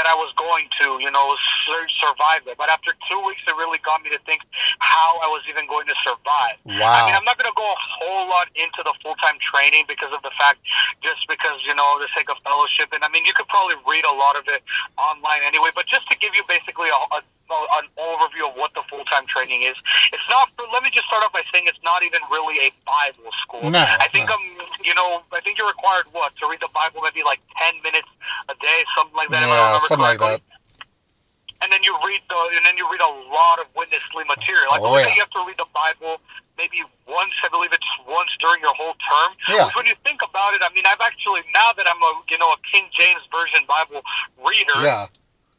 that I was going to, survive it. But after 2 weeks, it really got me to think how I was even going to survive. Wow. I mean, I'm not going to go a whole lot into the full-time training because of the fact, just because, the sake of fellowship. And I mean, you could probably read a lot of it online anyway, but just to give you basically an overview of what the full-time training is. It's not. Let me just start off by saying it's not even really a Bible school. No, I think I think you're required to read the Bible maybe like 10 minutes a day, something like that. If I remember something correctly. like that. And then you read a lot of witnessly material. I believe that you have to read the Bible maybe once. I believe it's once during your whole term. Yeah. Which, when you think about it, I mean, I've actually, now that I'm a King James Version Bible reader. Yeah.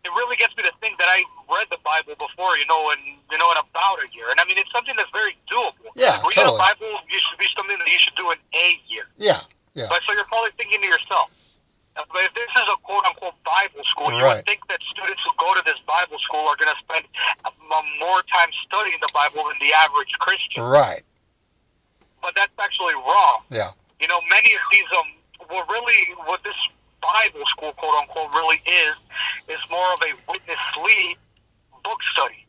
It really gets me to think that I read the Bible before, in about a year. And I mean, it's something that's very doable. Yeah, Reading totally. the Bible should be something that you should do in a year. Yeah, yeah. But so you're probably thinking to yourself, if this is a quote-unquote Bible school, you would think that students who go to this Bible school are going to spend more time studying the Bible than the average Christian. Right. But that's actually wrong. Yeah. Many of these, what this Bible school, quote-unquote, really is more of a witness-lead book study.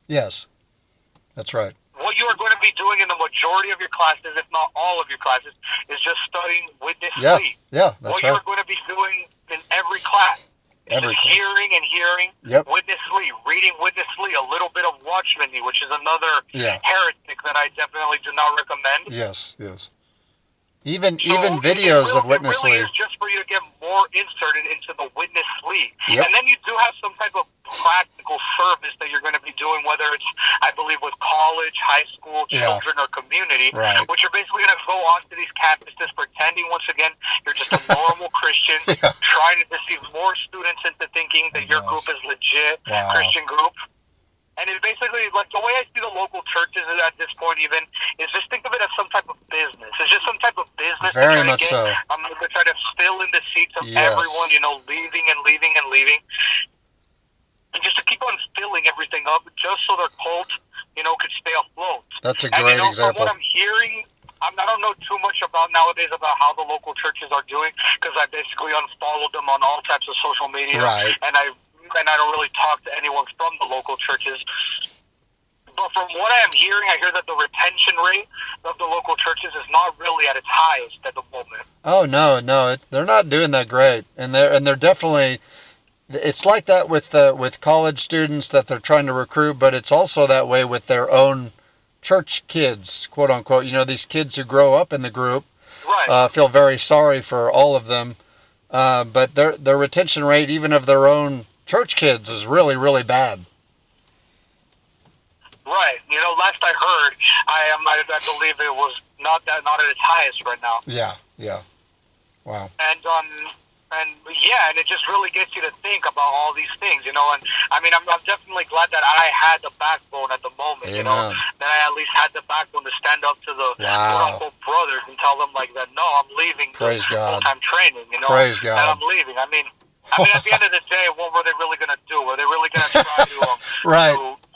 Yes, that's right. What you are going to be doing in the majority of your classes, if not all of your classes, is just studying witness-lead. Yeah, that's what you are going to be doing in every class is just hearing and hearing witness-lead, reading witness-lead, a little bit of Watchman, which is another heretic that I definitely do not recommend. Yes. Even videos of witness lead. It really lead. is just for you to get more inserted into the witness lead. Yep. And then you do have some type of practical service that you're going to be doing, whether it's, I believe, with college, high school, children, or community, which you're basically going to go onto these campuses pretending, once again, you're just a normal Christian, trying to deceive more students into thinking that your group is legit Christian group. And it basically, like, the way I see the local churches at this point even, is just think of it as some type of business. It's just some type of business. Very much so. To try to fill in the seats of everyone, leaving and leaving and leaving. And just to keep on filling everything up, just so their cult, could stay afloat. That's a great example. From what I'm hearing, I don't know too much about nowadays about how the local churches are doing, because I basically unfollowed them on all types of social media. Right. And I don't really talk to anyone from the local churches. But from what I am hearing, I hear that the retention rate of the local churches is not really at its highest at the moment. Oh, no, they're not doing that great. And they're definitely, it's like that with college students that they're trying to recruit, but it's also that way with their own church kids, quote unquote. These kids who grow up in the group, feel very sorry for all of them. But their retention rate, even of their own church kids, is really, really bad. Right. Last I heard, I believe it was not at its highest right now. Yeah. Wow. And it just really gets you to think about all these things, And I mean, I'm definitely glad that I had the backbone at the moment, Amen. That I at least had the backbone to stand up to the quote-unquote brothers and tell them that, no, I'm leaving Praise God. full-time training, Praise God. that I'm leaving. I mean, at the end of the day, what were they really going to do? Were they really going to try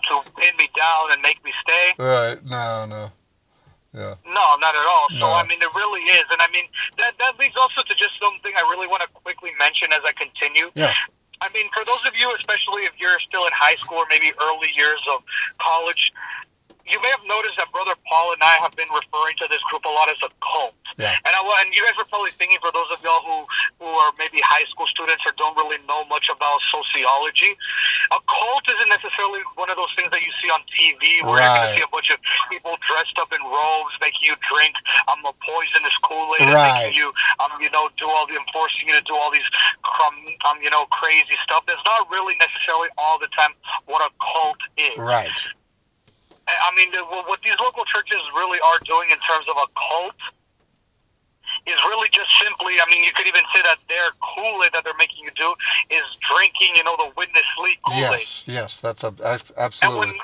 to pin me down and make me stay? Right. No. Yeah. No, not at all. So, No. I mean, it really is. And, I mean, that leads also to just something I really want to quickly mention as I continue. Yeah. I mean, for those of you, especially if you're still in high school or maybe early years of college, you may have noticed that Brother Paul and I have been referring to this group a lot as a cult. Yeah. And you guys are probably thinking, for those of y'all who are maybe high school students or don't really know much about sociology, a cult isn't necessarily one of those things that you see on TV where you're going to see a bunch of people dressed up in robes making you drink a poisonous Kool-Aid and making you, forcing you to do all these, crazy stuff. That's not really necessarily all the time what a cult is. Right. I mean, what these local churches really are doing in terms of a cult is really just simply, I mean, you could even say that their Kool-Aid that they're making you do is drinking, the witness league Kool-Aid. Yes, that's absolutely.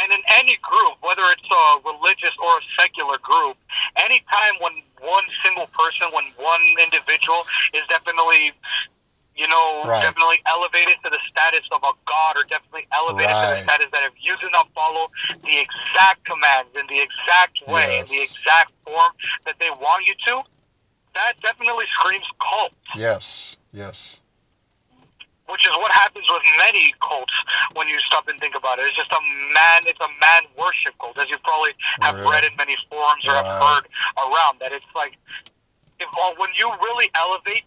And in any group, whether it's a religious or a secular group, anytime when one single person, when one individual is definitely definitely elevated to the status of a god, or definitely elevated to the status that if you do not follow the exact commands in the exact way, in the exact form that they want you to, that definitely screams cult. Yes. which is what happens with many cults when you stop and think about it. It's just it's a man worship cult, as you probably have read in many forums or have heard around, that it's like, when you really elevate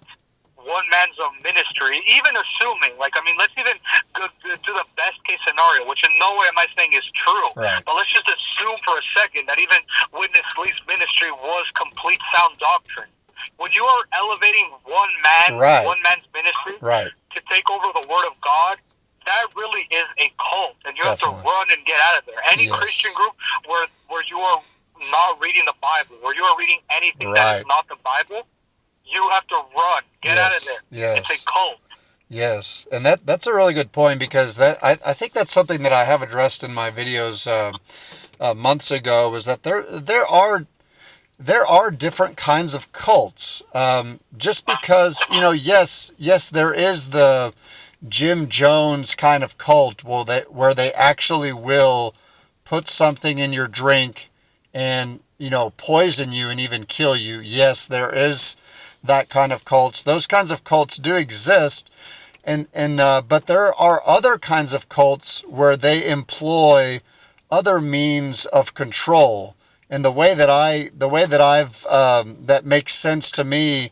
one man's ministry, even assuming, like, I mean, let's even go to the best case scenario, which in no way am I saying is true, but let's just assume for a second that even Witness Lee's ministry was complete sound doctrine. When you are elevating one man's ministry to take over the Word of God, that really is a cult, and you have to run and get out of there. Any Christian group where you are not reading the Bible, where you are reading anything that is not the Bible, you have to run, get out of there. It's a cult. Yes, and that's a really good point, because I think that's something that I have addressed in my videos months ago, is that there are different kinds of cults. Just because, yes, there is the Jim Jones kind of cult where they actually will put something in your drink and, poison you and even kill you. Yes, there is that kind of cults. Those kinds of cults do exist. But there are other kinds of cults where they employ other means of control. And the way that that makes sense to me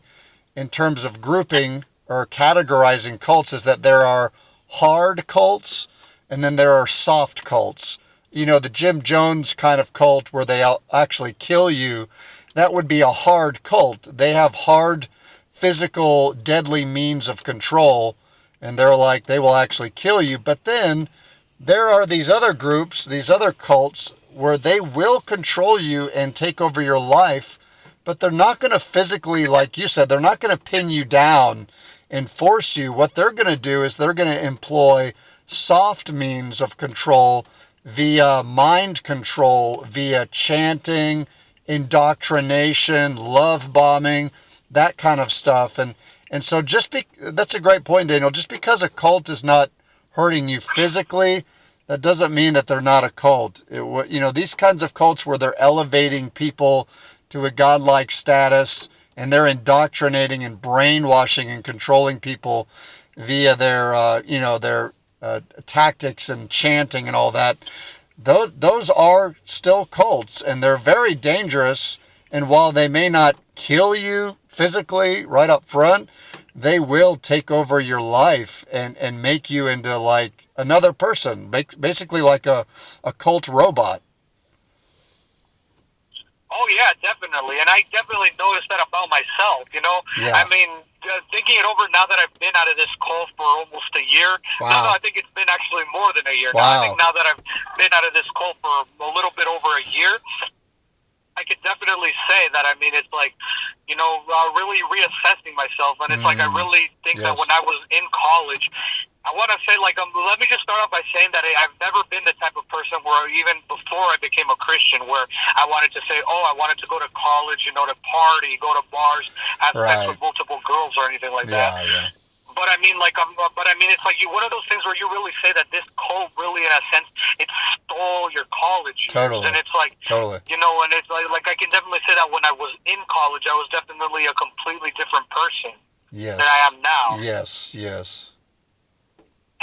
in terms of grouping or categorizing cults is that there are hard cults and then there are soft cults. The Jim Jones kind of cult where they actually kill you, that would be a hard cult. They have hard, physical, deadly means of control, and they will actually kill you. But then there are these other groups, these other cults, where they will control you and take over your life, but they're not going to physically, like you said, they're not going to pin you down and force you. What they're going to do is they're going to employ soft means of control via mind control, via chanting, indoctrination, love bombing, that kind of stuff. And so that's a great point, Daniel. Just because a cult is not hurting you physically, that doesn't mean that they're not a cult. These kinds of cults where they're elevating people to a godlike status and they're indoctrinating and brainwashing and controlling people via their tactics and chanting and all that. Those are still cults, and they're very dangerous. And while they may not kill you physically right up front, they will take over your life and make you into like another person, basically like a cult robot. Oh yeah, definitely, and I definitely noticed that about myself. I mean, thinking it over now that I've been out of this cult for almost a year. Wow. No, I think it's been actually more than a year. Wow. Now, I think now that I've been out of this cult for a little bit over a year, I could definitely say that, I mean, it's like, really reassessing myself. And it's like, I really think that when I was in college, I want to say, like, let me just start off by saying that I've never been the type of person where, even before I became a Christian, where I wanted to say, I wanted to go to college, to party, go to bars, have sex with multiple girls or anything like that. Yeah. But I mean, it's like one of those things where you really say that this cult really, in a sense, it stole your college years. Totally. And it's like, totally. And it's like I can definitely say that when I was in college, I was definitely a completely different person than I am now. Yes.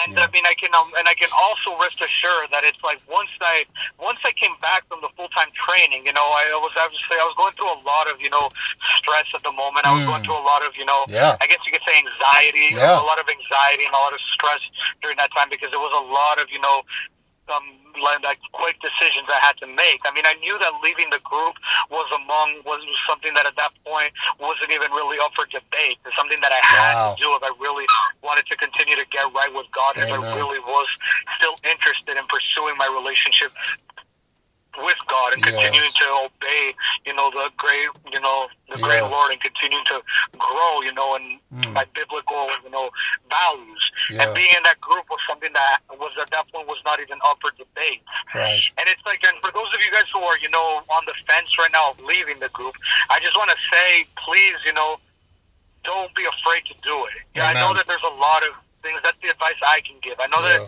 And I mean, I can also rest assured that it's like once I came back from the full-time training, I was going through a lot of stress at the moment. I was going through a lot of I guess you could say anxiety, a lot of anxiety and a lot of stress during that time, because there was a lot of like quick decisions I had to make. I mean, I knew that leaving the group was something that at that point wasn't even really up for debate. It's something that I had to do if I really wanted to continue to get right with God, and if I really was still interested in pursuing my relationship with God and continuing to obey, the great, great Lord, and continuing to grow, in my biblical, values. And being in that group was something that was at that point was not even up for debate. Right. And it's like, and for those of you guys who are, on the fence right now of leaving the group, I just want to say, please, don't be afraid to do it. I know that there's a lot of things. That's the advice I can give. I know that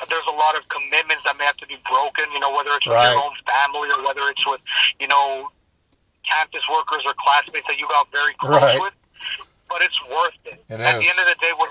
there's a lot of commitments that may have to be broken, whether it's with your own family or whether it's with, campus workers or classmates that you got very close with. But it's worth it. At the end of the day, when